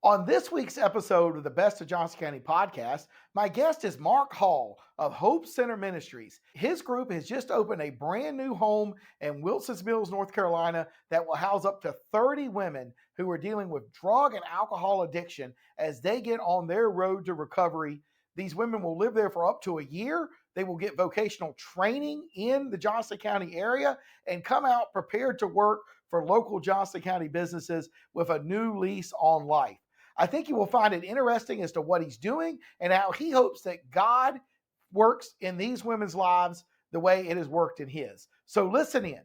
On this week's episode of the Best of Johnston County podcast, my guest is Mark Hall of Hope Center Ministries. His group has just opened a brand new home in Wilsons Mills, North Carolina that will house up to 30 women who are dealing with drug and alcohol addiction as they get on their road to recovery. These women will live there for up to a year. They will get vocational training in the Johnston County area and come out prepared to work for local Johnston County businesses with a new lease on life. I think you will find it interesting as to what he's doing and how he hopes that God works in these women's lives the way it has worked in his. So listen in.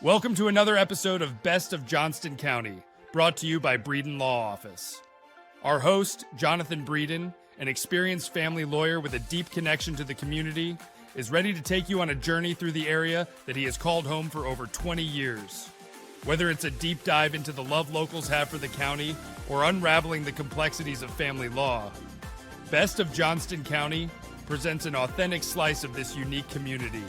Welcome to another episode of Best of Johnston County, brought to you by Breeden Law Office. Our host, Jonathan Breeden, an experienced family lawyer with a deep connection to the community, is ready to take you on a journey through the area that he has called home for over 20 years. Whether it's a deep dive into the love locals have for the county or unraveling the complexities of family law, Best of Johnston County presents an authentic slice of this unique community.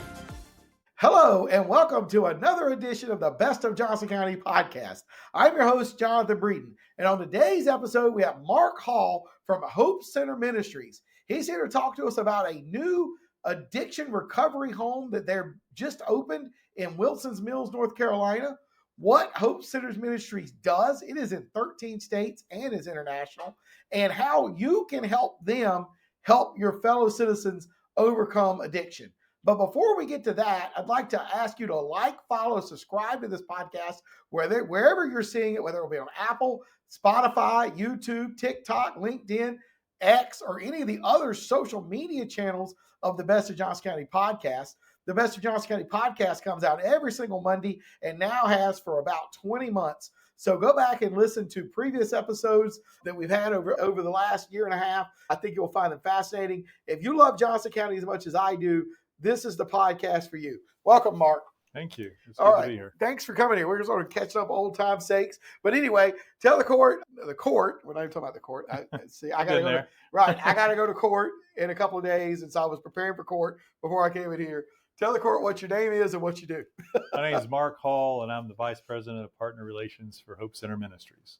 Hello, and welcome to another edition of the Best of Johnston County podcast. I'm your host, Jonathan Breeden, and on today's episode, we have Mark Hall from Hope Center Ministries. He's here to talk to us about a new addiction recovery home that they're just opened in Wilsons Mills, North Carolina. What Hope Center Ministries does, it is in 13 states and is international, and how you can help them help your fellow citizens overcome addiction. But before we get to that, I'd like to ask you to like, follow, subscribe to this podcast wherever you're seeing it, whether it'll be on Apple, Spotify, YouTube, TikTok, LinkedIn, X, or any of the other social media channels of the Best of Johnston County podcast. The Best of Johnston County podcast comes out every single Monday and now has for about 20 months. So go back and listen to previous episodes that we've had over the last year and a half. I think you'll find them fascinating. If you love Johnston County as much as I do, this is the podcast for you. Welcome, Mark. Thank you. It's All good right. to be here. Thanks for coming here. We're just sort of catching up old time's sakes. But anyway, tell the court, we're not even talking about the court. I got to go to court in a couple of days. And so I was preparing for court before I came in here. Tell the court what your name is and what you do. My name is Mark Hall, and I'm the Vice President of Partner Relations for Hope Center Ministries.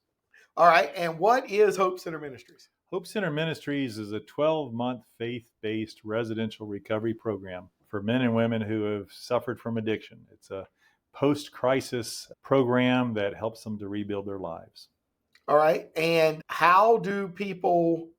All right. And what is Hope Center Ministries? Hope Center Ministries is a 12-month faith-based residential recovery program for men and women who have suffered from addiction. It's a post-crisis program that helps them to rebuild their lives. All right. And how do people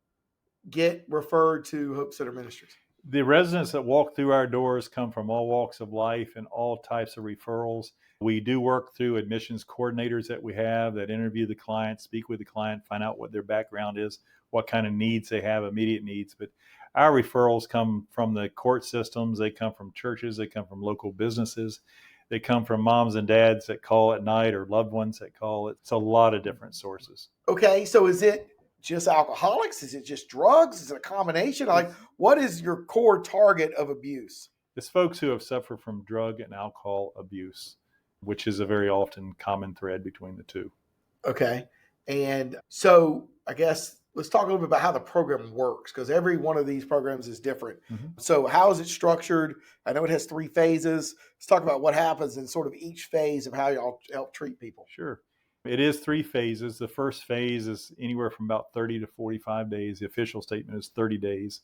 get referred to Hope Center Ministries? The residents that walk through our doors come from all walks of life and all types of referrals. We do work through admissions coordinators that we have that interview the client, speak with the client, find out what their background is, what kind of needs they have, immediate needs. But our referrals come from the court systems. They come from churches. They come from local businesses. They come from moms and dads that call at night or loved ones that call. It's a lot of different sources. Okay. So is it just alcoholics? Is it just drugs? Is it a combination? Like, what is your core target of abuse? It's folks who have suffered from drug and alcohol abuse, which is a very often common thread between the two. Okay. And so I guess let's talk a little bit about how the program works, because every one of these programs is different. Mm-hmm. So how is it structured? I know it has 3 phases. Let's talk about what happens in sort of each phase of how y'all help treat people. Sure. It is 3 phases. The first phase is anywhere from about 30 to 45 days. The official statement is 30 days.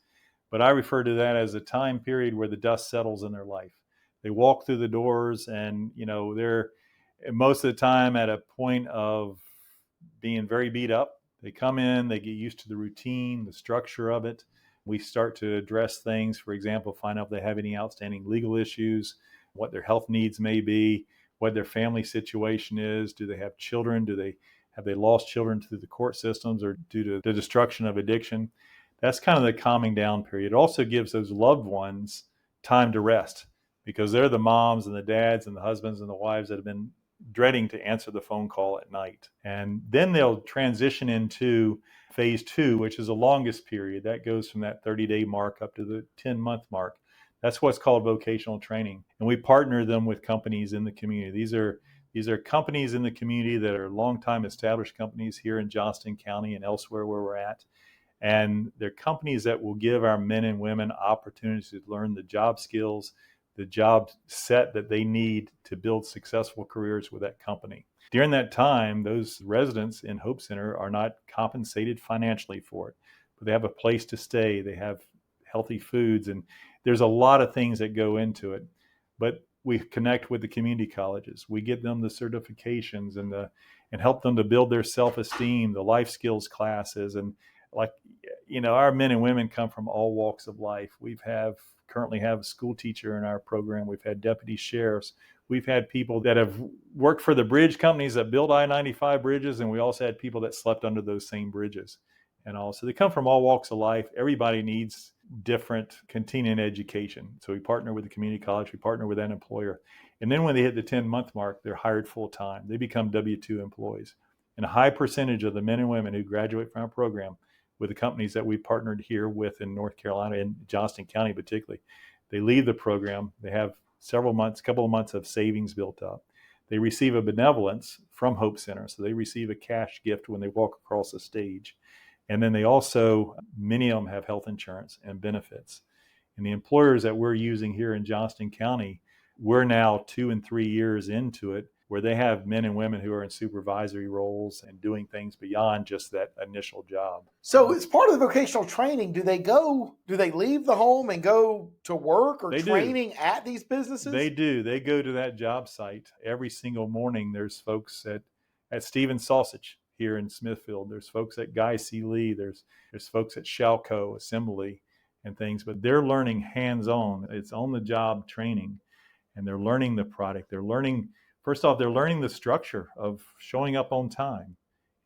But I refer to that as a time period where the dust settles in their life. They walk through the doors and, they're most of the time at a point of being very beat up. They come in, they get used to the routine, the structure of it. We start to address things, for example, find out if they have any outstanding legal issues, what their health needs may be, what their family situation is. Do they have children? Have they lost children through the court systems or due to the destruction of addiction? That's kind of the calming down period. It also gives those loved ones time to rest because they're the moms and the dads and the husbands and the wives that have been dreading to answer the phone call at night. And then they'll transition into phase 2, which is the longest period. That goes from that 30-day mark up to the 10-month mark. That's what's called vocational training. And we partner them with companies in the community. These are companies in the community that are long-time established companies here in Johnston County and elsewhere where we're at. And they're companies that will give our men and women opportunities to learn the job skills, the job set that they need to build successful careers with that company. During that time, those residents in Hope Center are not compensated financially for it, but they have a place to stay. They have healthy foods, and there's a lot of things that go into it. But we connect with the community colleges. We get them the certifications and help them to build their self-esteem, the life skills classes. And like, our men and women come from all walks of life. Currently have a school teacher in our program. We've had deputy sheriffs. We've had people that have worked for the bridge companies that build I-95 bridges, and we also had people that slept under those same bridges. And also, they come from all walks of life. Everybody needs different continuing education. So we partner with the community college, we partner with that employer. And then when they hit the 10-month mark, they're hired full-time. They become W-2 employees. And a high percentage of the men and women who graduate from our program with the companies that we partnered here with in North Carolina and Johnston County particularly, they leave the program. They have couple of months of savings built up. They receive a benevolence from Hope Center. So they receive a cash gift when they walk across the stage. And then they also, many of them have health insurance and benefits. And the employers that we're using here in Johnston County, we're now 2 and 3 years into it, where they have men and women who are in supervisory roles and doing things beyond just that initial job. So as part of the vocational training, do they leave the home and go to work or They training do. at these businesses? They do. They go to that job site every single morning. There's folks at Stevens Sausage here in Smithfield. There's folks at Guy C. Lee. There's folks at Shalco Assembly and things, but they're learning hands-on. It's on-the-job training, and they're learning the product. First off, they're learning the structure of showing up on time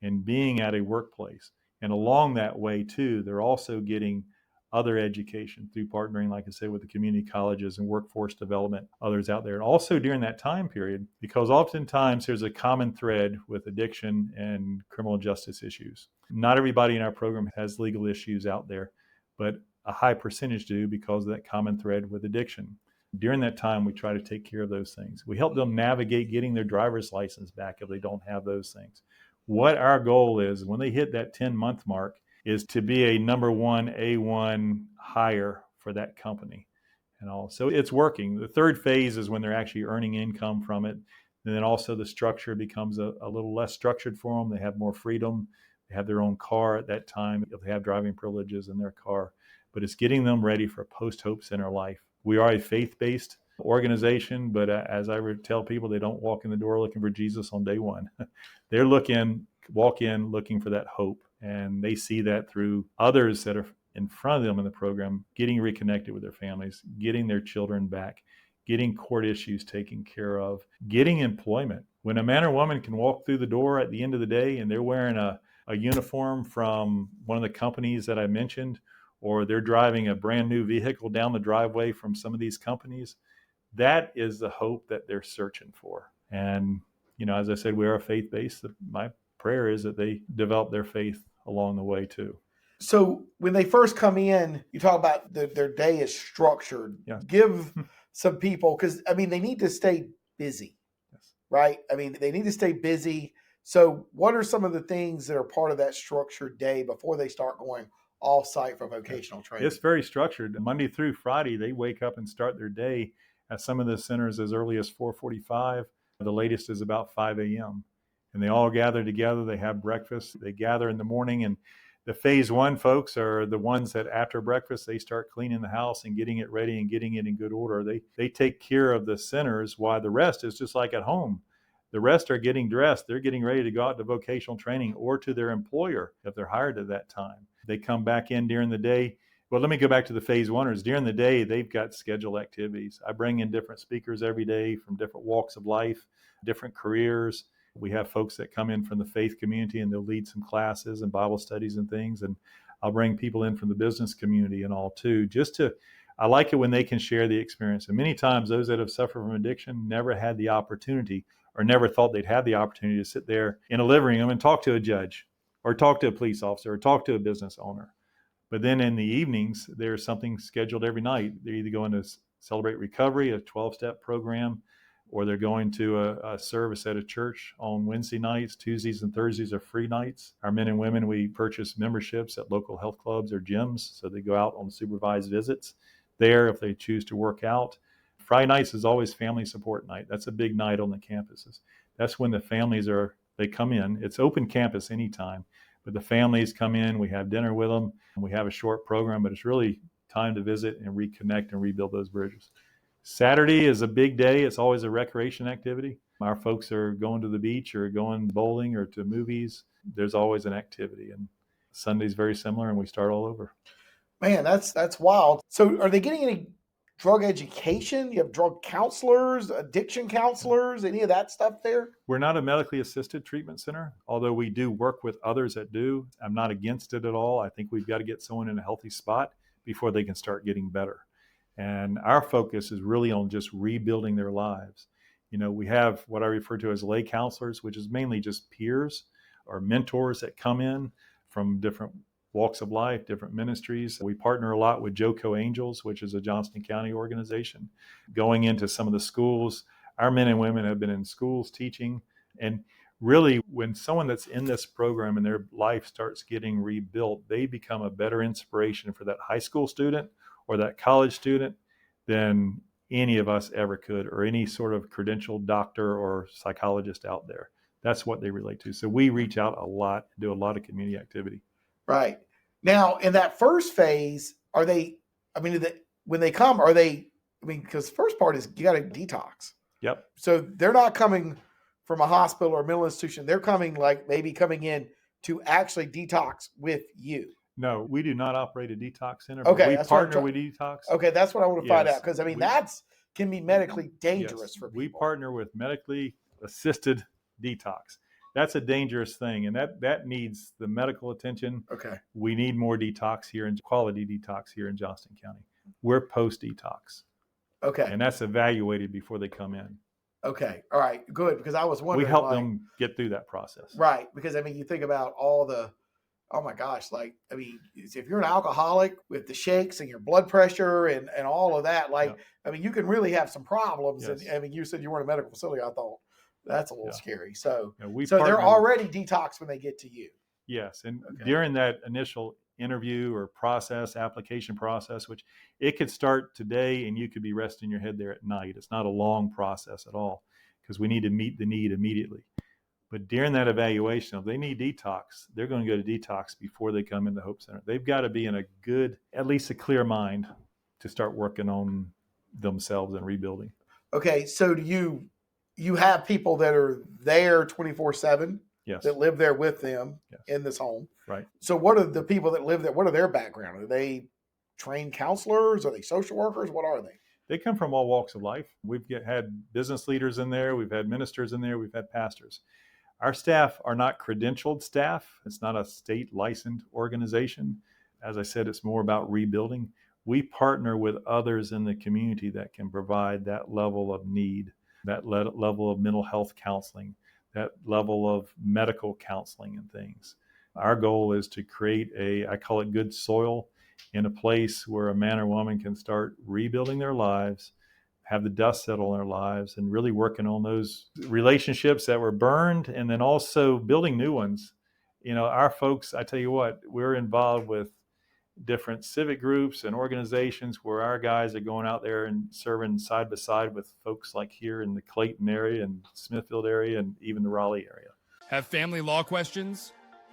and being at a workplace. And along that way, too, they're also getting other education through partnering, like I said, with the community colleges and workforce development, others out there. And also during that time period, because oftentimes there's a common thread with addiction and criminal justice issues. Not everybody in our program has legal issues out there, but a high percentage do because of that common thread with addiction. During that time, we try to take care of those things. We help them navigate getting their driver's license back if they don't have those things. What our goal is when they hit that 10-month mark is to be a number one A1 hire for that company. And all. So it's working. The third phase is when they're actually earning income from it. And then also the structure becomes a little less structured for them. They have more freedom. They have their own car at that time if they have driving privileges in their car. But it's getting them ready for post-Hope Center life. We are a faith-based organization, but as I tell people, they don't walk in the door looking for Jesus on day one. They walk in looking for that hope, and they see that through others that are in front of them in the program, getting reconnected with their families, getting their children back, getting court issues taken care of, getting employment. When a man or woman can walk through the door at the end of the day and they're wearing a uniform from one of the companies that I mentioned, or they're driving a brand new vehicle down the driveway from some of these companies, that is the hope that they're searching for. And, as I said, we are faith-based. My prayer is that they develop their faith along the way too. So when they first come in, you talk about their day is structured. Yeah. Give some people, because, they need to stay busy, Yes. right? They need to stay busy. So what are some of the things that are part of that structured day before they start going off-site for vocational training? It's very structured. Monday through Friday, they wake up and start their day at some of the centers as early as 4:45. The latest is about 5 a.m. And they all gather together. They have breakfast. They gather in the morning. And the phase one folks are the ones that after breakfast, they start cleaning the house and getting it ready and getting it in good order. They take care of the centers while the rest is just like at home. The rest are getting dressed. They're getting ready to go out to vocational training or to their employer if they're hired at that time. They come back in during the day. Well, let me go back to the phase oneers. During the day, they've got scheduled activities. I bring in different speakers every day from different walks of life, different careers. We have folks that come in from the faith community and they'll lead some classes and Bible studies and things. And I'll bring people in from the business community and all too, I like it when they can share the experience. And many times those that have suffered from addiction never had the opportunity or never thought they'd have the opportunity to sit there in a living room and talk to a judge or talk to a police officer or talk to a business owner. But then in the evenings, there's something scheduled every night. They're either going to celebrate recovery, a 12-step program, or they're going to a service at a church on Wednesday nights. Tuesdays and Thursdays are free nights. Our men and women, we purchase memberships at local health clubs or gyms, so they go out on supervised visits there if they choose to work out. Friday nights is always family support night. That's a big night on the campuses. That's when the families they come in. It's open campus anytime, but the families come in, we have dinner with them, and we have a short program, but it's really time to visit and reconnect and rebuild those bridges. Saturday is a big day. It's always a recreation activity. Our folks are going to the beach or going bowling or to movies. There's always an activity. And Sunday's very similar, and we start all over. Man, that's wild. So are they getting any drug education? You have drug counselors, addiction counselors, any of that stuff there? We're not a medically assisted treatment center, although we do work with others that do. I'm not against it at all. I think we've got to get someone in a healthy spot before they can start getting better. And our focus is really on just rebuilding their lives. We have what I refer to as lay counselors, which is mainly just peers or mentors that come in from different walks of life, different ministries. We partner a lot with JoCo Angels, which is a Johnston County organization, going into some of the schools. Our men and women have been in schools teaching. And really, when someone that's in this program and their life starts getting rebuilt, they become a better inspiration for that high school student or that college student than any of us ever could, or any sort of credentialed doctor or psychologist out there. That's what they relate to. So we reach out a lot, do a lot of community activity. Right. Now, in that first phase, when they come, because the first part is you got to detox. Yep. So they're not coming from a hospital or mental institution. They're coming coming in to actually detox with you. No, we do not operate a detox center. Okay, we partner with detox. Okay, that's what I want to find out, because that's can be medically dangerous for people. We partner with medically assisted detox. That's a dangerous thing, and that needs the medical attention. Okay. We need more detox here, and quality detox here in Johnston County. We're post-detox. Okay. And that's evaluated before they come in. Okay. All right. Good. Because I was wondering. We help them get through that process. Right. Because, you think about all the, oh my gosh, if you're an alcoholic with the shakes and your blood pressure and all of that, you can really have some problems. Yes. And you said you weren't a medical facility. I thought that's a little scary. So, so they're already detoxed when they get to you. Yes. And during that initial interview or application process, which it could start today and you could be resting your head there at night. It's not a long process at all, because we need to meet the need immediately. But during that evaluation, if they need detox, they're going to go to detox before they come into Hope Center. They've got to be in a good, at least a clear mind to start working on themselves and rebuilding. Okay. So do you have people that are there 24/7? Yes. That live there with them in this home. Right. So what are the people that live there? What are their background? Are they trained counselors? Are they social workers? What are they? They come from all walks of life. We've had business leaders in there. We've had ministers in there. We've had pastors. Our staff are not credentialed staff. It's not a state licensed organization. As I said, it's more about rebuilding. We partner with others in the community that can provide that level of need, that level of mental health counseling, that level of medical counseling and things. Our goal is to create I call it good soil, in a place where a man or woman can start rebuilding their lives, have the dust settle in their lives, and really working on those relationships that were burned, and then also building new ones. Our folks, I tell you what, we're involved with different civic groups and organizations where our guys are going out there and serving side by side with folks like here in the Clayton area and Smithfield area and even the Raleigh area. Have family law questions?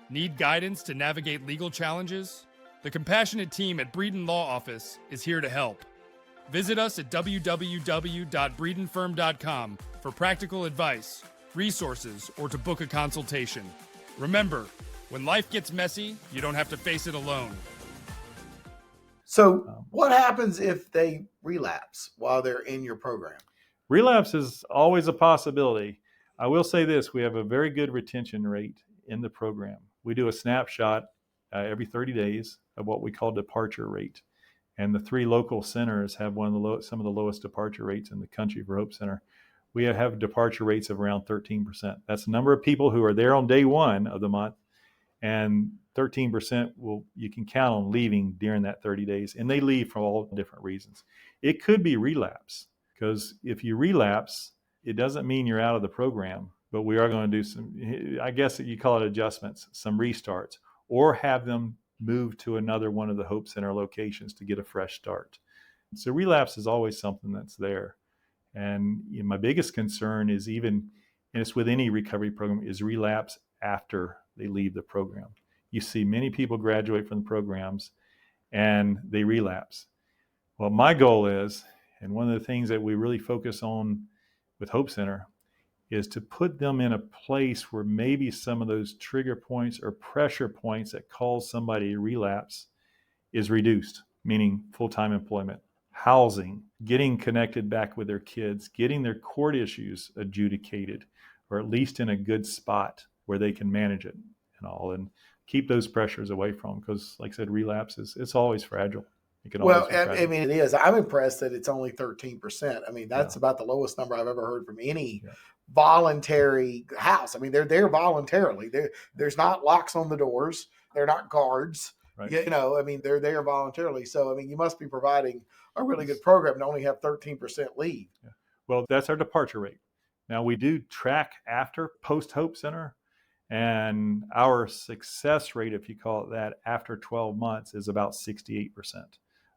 Need guidance to navigate legal challenges? The compassionate team at Breeden Law Office is here to help. Visit us at www.breedenfirm.com for practical advice, resources, or to book a consultation. Remember, when life gets messy, you don't have to face it alone. So what happens if they relapse while they're in your program? Relapse is always a possibility. I will say this, we have a very good retention rate in the program. We do a snapshot every 30 days of what we call departure rate. And the 3 local centers have some of the lowest departure rates in the country for Hope Center. We have departure rates of around 13%. That's the number of people who are there on day 1 of the month, and 13% you can count on leaving during that 30 days. And they leave for all different reasons. It could be relapse, because if you relapse, it doesn't mean you're out of the program, but we are going to do some, I guess you call it adjustments, some restarts, or have them move to another one of the Hope Center locations to get a fresh start. So relapse is always something that's there. And my biggest concern is, even and it's with any recovery program, is relapse after they leave the program. You see many people graduate from the programs and they relapse. Well, my goal is, and one of the things that we really focus on with Hope Center, is to put them in a place where maybe some of those trigger points or pressure points that cause somebody to relapse is reduced, meaning full-time employment, housing, getting connected back with their kids, getting their court issues adjudicated, or at least in a good spot where they can manage it and all, and keep those pressures away from them. Because like I said, relapse it's always fragile. It can always be fragile. I mean, it is. I'm impressed that it's only 13%. I mean, that's about the lowest number I've ever heard from any voluntary house. I mean, they're there voluntarily. There's not locks on the doors. They're not guards. Right. You know, I mean, they're there voluntarily. So, I mean, you must be providing a really good program to only have 13% leave. Yeah. Well, that's our departure rate. Now, we do track after post-Hope Center, and our success rate, if you call it that, after 12 months is about 68%.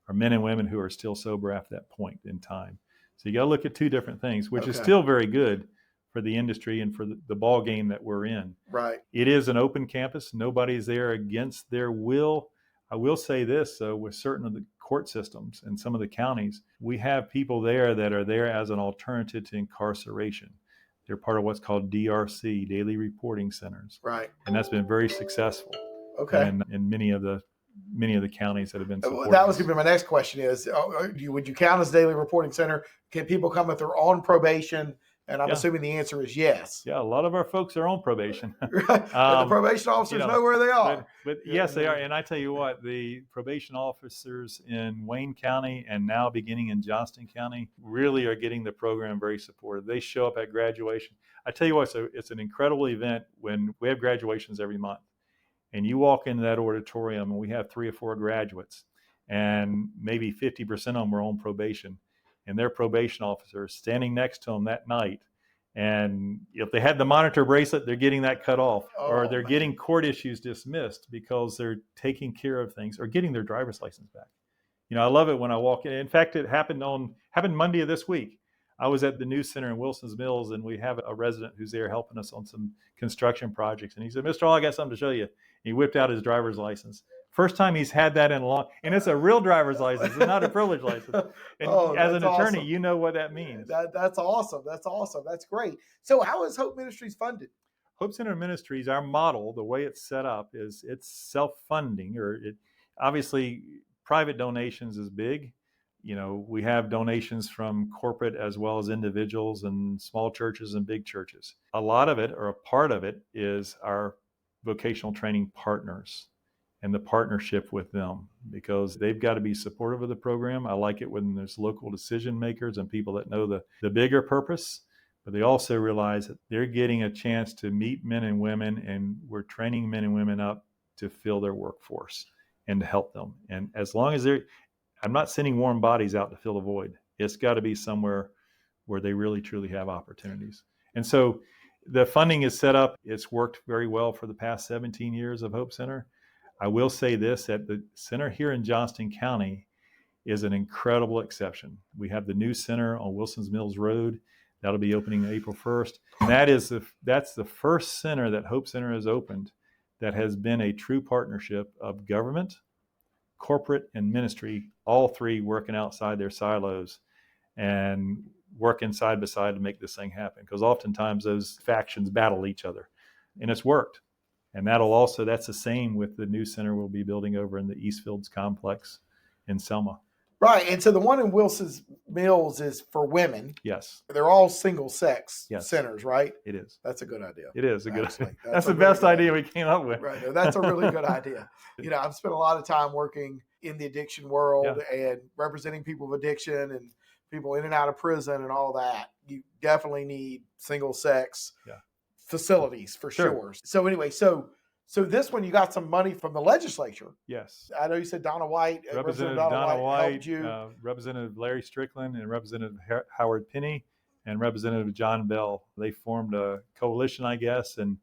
Are men and women who are still sober after that point in time. So you got to look at two different things, which is still very good for the industry and for the ball game that we're in. Right. It is an open campus. Nobody's there against their will. I will say this, with certain of the court systems and some of the counties, we have people there that are there as an alternative to incarceration. They're part of what's called DRC, Daily Reporting Centers. Right. And that's been very successful. Okay. In many of the counties that have been supporting. That was going to be my next question is, would you count as Daily Reporting Center? Can people come if they're on probation? And I'm assuming the answer is yes. Yeah, a lot of our folks are on probation. The probation officers know where they are. But yes, they are. And I tell you what, the probation officers in Wayne County and now beginning in Johnston County really are getting the program very supportive. They show up at graduation. I tell you what, it's an incredible event when we have graduations every month. And you walk into that auditorium and we have 3 or 4 graduates and maybe 50% of them are on probation. And their probation officer is standing next to them that night. And if they had the monitor bracelet, they're getting that cut off, or they're getting court issues dismissed because they're taking care of things or getting their driver's license back. You know, I love it when I walk in. In fact, it happened Monday of this week. I was at the News Center in Wilson's Mills, and we have a resident who's there helping us on some construction projects. And he said, "Mr. Hall, I got something to show you." And he whipped out his driver's license. First time he's had that in a long, and it's a real driver's license. It's not a privilege license. And as an attorney, you know what that means. That's awesome. That's awesome. That's great. So how is Hope Ministries funded? Hope Center Ministries, our model, the way it's set up is it's self-funding, or obviously private donations is big. You know, we have donations from corporate as well as individuals and small churches and big churches. A lot of it, or a part of it, is our vocational training partners and the partnership with them, because they've got to be supportive of the program. I like it when there's local decision makers and people that know the bigger purpose, but they also realize that they're getting a chance to meet men and women, and we're training men and women up to fill their workforce and to help them. And as long as I'm not sending warm bodies out to fill the void. It's got to be somewhere where they really, truly have opportunities. And so the funding is set up. It's worked very well for the past 17 years of Hope Center. I will say this, that the center here in Johnston County is an incredible exception. We have the new center on Wilson's Mills Road. That'll be opening April 1st. And that's the first center that Hope Center has opened that has been a true partnership of government, corporate, and ministry, all three working outside their silos and working side by side to make this thing happen. Because oftentimes those factions battle each other, and it's worked. And that's the same with the new center we'll be building over in the Eastfields complex in Selma. Right. And so the one in Wilson's Mills is for women. Yes. They're all single sex centers, right? It is. That's a good idea. It is a good idea. That's the best idea we came up with. Right. No, that's a really good idea. You know, I've spent a lot of time working in the addiction world and representing people with addiction and people in and out of prison and all that. You definitely need single sex facilities for sure. So anyway, so this one, you got some money from the legislature. Yes. I know you said Donna White. Representative Donna White helped you. Representative Larry Strickland and Representative Howard Penny and Representative John Bell. They formed a coalition, I guess, and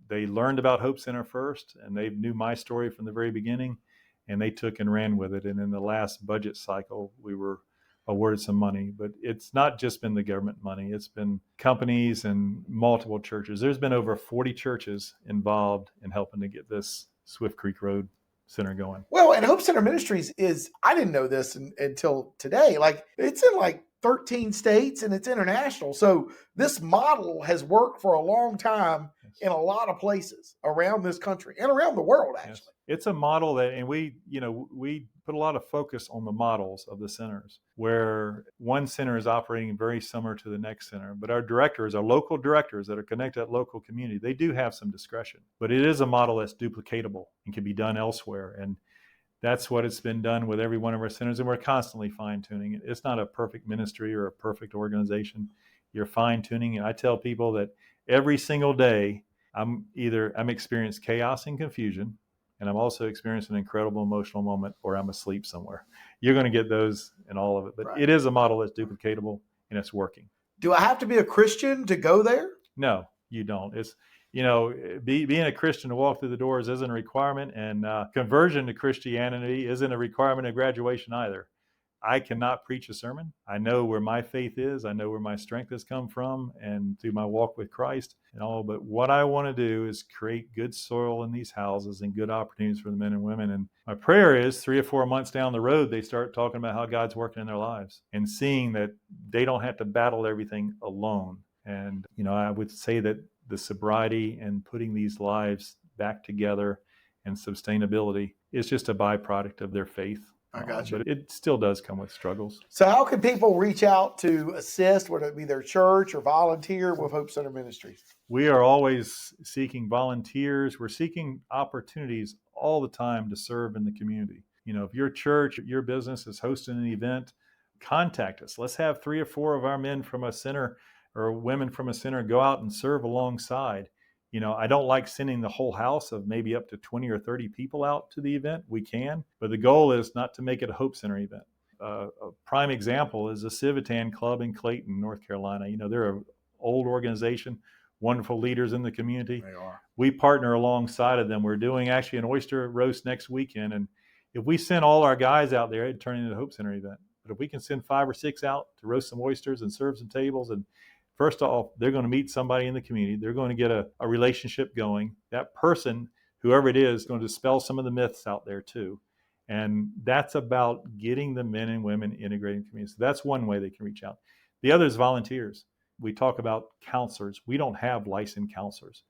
they learned about Hope Center first, and they knew my story from the very beginning, and they took and ran with it. And in the last budget cycle, we were awarded some money, but it's not just been the government money. It's been companies and multiple churches. There's been over 40 churches involved in helping to get this Swift Creek Road Center going. Well, and Hope Center Ministries I didn't know this until today. Like, it's in like 13 states and it's international. So this model has worked for a long time in a lot of places around this country and around the world, actually. Yes. It's a model that, and we put a lot of focus on the models of the centers, where one center is operating very similar to the next center. But our local directors that are connected to that local community, they do have some discretion. But it is a model that's duplicatable and can be done elsewhere. And that's what it's been done with every one of our centers. And we're constantly fine-tuning it. It's not a perfect ministry or a perfect organization. You're fine-tuning. And I tell people that every single day, I'm experiencing chaos and confusion, and I'm also experiencing an incredible emotional moment, or I'm asleep somewhere. You're going to get those in all of it. But It is a model that's duplicatable, and it's working. Do I have to be a Christian to go there? No, you don't. It's, being a Christian to walk through the doors isn't a requirement, and conversion to Christianity isn't a requirement of graduation either. I cannot preach a sermon. I know where my faith is. I know where my strength has come from, and through my walk with Christ and all. But what I want to do is create good soil in these houses and good opportunities for the men and women. And my prayer is 3 or 4 months down the road, they start talking about how God's working in their lives and seeing that they don't have to battle everything alone. And, I would say that the sobriety and putting these lives back together and sustainability is just a byproduct of their faith. I got you. But it still does come with struggles. So how can people reach out to assist, whether it be their church or volunteer with Hope Center Ministries? We are always seeking volunteers. We're seeking opportunities all the time to serve in the community. If your church, your business is hosting an event, contact us. Let's have 3 or 4 of our men from a center or women from a center go out and serve alongside. I don't like sending the whole house of maybe up to 20 or 30 people out to the event. We can, but the goal is not to make it a Hope Center event. A prime example is the Civitan Club in Clayton, North Carolina. They're an old organization, wonderful leaders in the community. They are. We partner alongside of them. We're doing actually an oyster roast next weekend. And if we send all our guys out there, it'd turn into a Hope Center event. But if we can send 5 or 6 out to roast some oysters and serve some tables, and first off, they're going to meet somebody in the community. They're going to get a relationship going. That person, whoever it is going to dispel some of the myths out there too. And that's about getting the men and women integrating the community. So that's one way they can reach out. The other is volunteers. We talk about counselors. We don't have licensed counselors.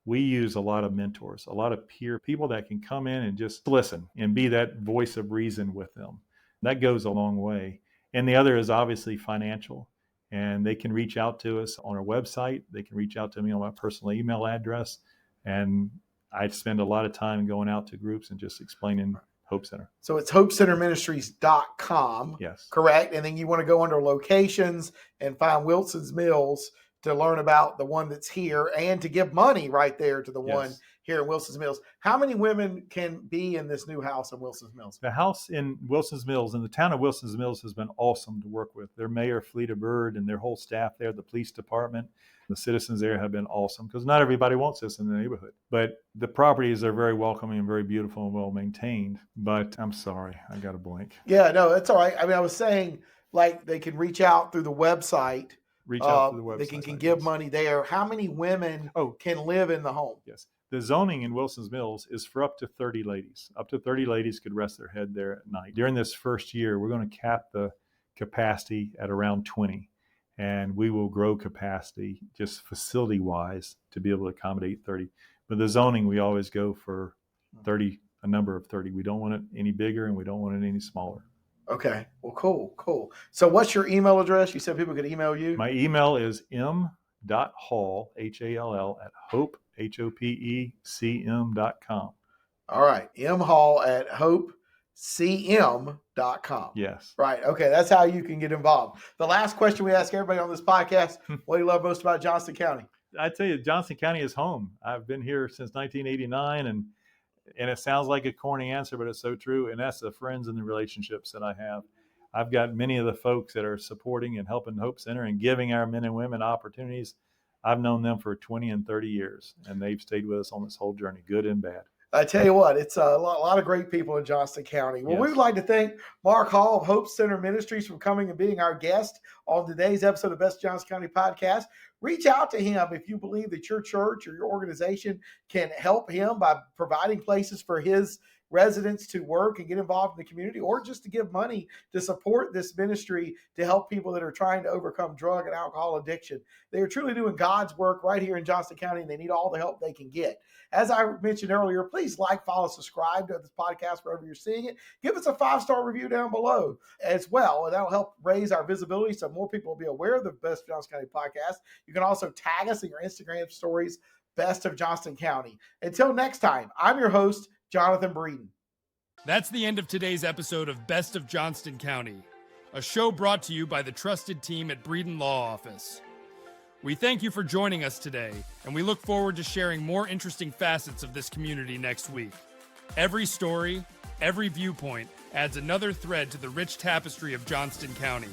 We use a lot of mentors, a lot of peer people that can come in and just listen and be that voice of reason with them. That goes a long way. And the other is obviously financial. And they can reach out to us on our website. They can reach out to me on my personal email address. And I spend a lot of time going out to groups and just explaining Hope Center. So it's hopecenterministries.com. Yes. Correct. And then you want to go under locations and find Wilson's Mills to learn about the one that's here and to give money right there to the one here in Wilson's Mills. How many women can be in this new house in Wilson's Mills? The house in Wilson's Mills, in the town of Wilson's Mills, has been awesome to work with. Their mayor, Fleeta Bird, and their whole staff there, the police department, the citizens there have been awesome, because not everybody wants this in the neighborhood. But the properties are very welcoming and very beautiful and well maintained. But I'm sorry, I got a blank. Yeah, no, that's all right. I mean, I was saying, like, they can reach out through the website. Reach out to the website. They can give money there. How many women can live in the home? Yes. The zoning in Wilson's Mills is for up to 30 ladies. Up to 30 ladies could rest their head there at night. During this first year, we're going to cap the capacity at around 20. And we will grow capacity just facility-wise to be able to accommodate 30. But the zoning, we always go for 30, a number of 30. We don't want it any bigger and we don't want it any smaller. Okay. Well, cool. So what's your email address? You said people could email you? My email is m.hall, Hall, at hope, HOPECM.com. All right. mhall at hopecm.com. Yes. Right. Okay. That's how you can get involved. The last question we ask everybody on this podcast, what do you love most about Johnston County? I tell you, Johnston County is home. I've been here since 1989, and it sounds like a corny answer, but it's so true. And that's the friends and the relationships that I have. I've got many of the folks that are supporting and helping Hope Center and giving our men and women opportunities. I've known them for 20 and 30 years, and they've stayed with us on this whole journey, good and bad. I tell you what, it's a lot of great people in Johnston County. Well, Yes. we would like to thank Mark Hall of Hope Center Ministries for coming and being our guest on today's episode of Best of Johnston County Podcast. Reach out to him if you believe that your church or your organization can help him by providing places for his residents to work and get involved in the community, or just to give money to support this ministry to help people that are trying to overcome drug and alcohol addiction. They are truly doing God's work right here in Johnston County, and they need all the help they can get. As I mentioned earlier, please like, follow, subscribe to this podcast wherever you're seeing it. Give us a 5-star review down below as well, and that'll help raise our visibility so more people will be aware of the Best of Johnston County podcast. You can also tag us in your Instagram stories, Best of Johnston County. Until next time, I'm your host, Jonathan Breeden. That's the end of today's episode of Best of Johnston County, a show brought to you by the trusted team at Breeden Law Office. We thank you for joining us today, and we look forward to sharing more interesting facets of this community next week. Every story, every viewpoint adds another thread to the rich tapestry of Johnston County.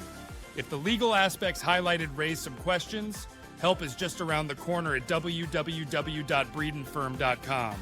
If the legal aspects highlighted raise some questions, help is just around the corner at www.breedenfirm.com.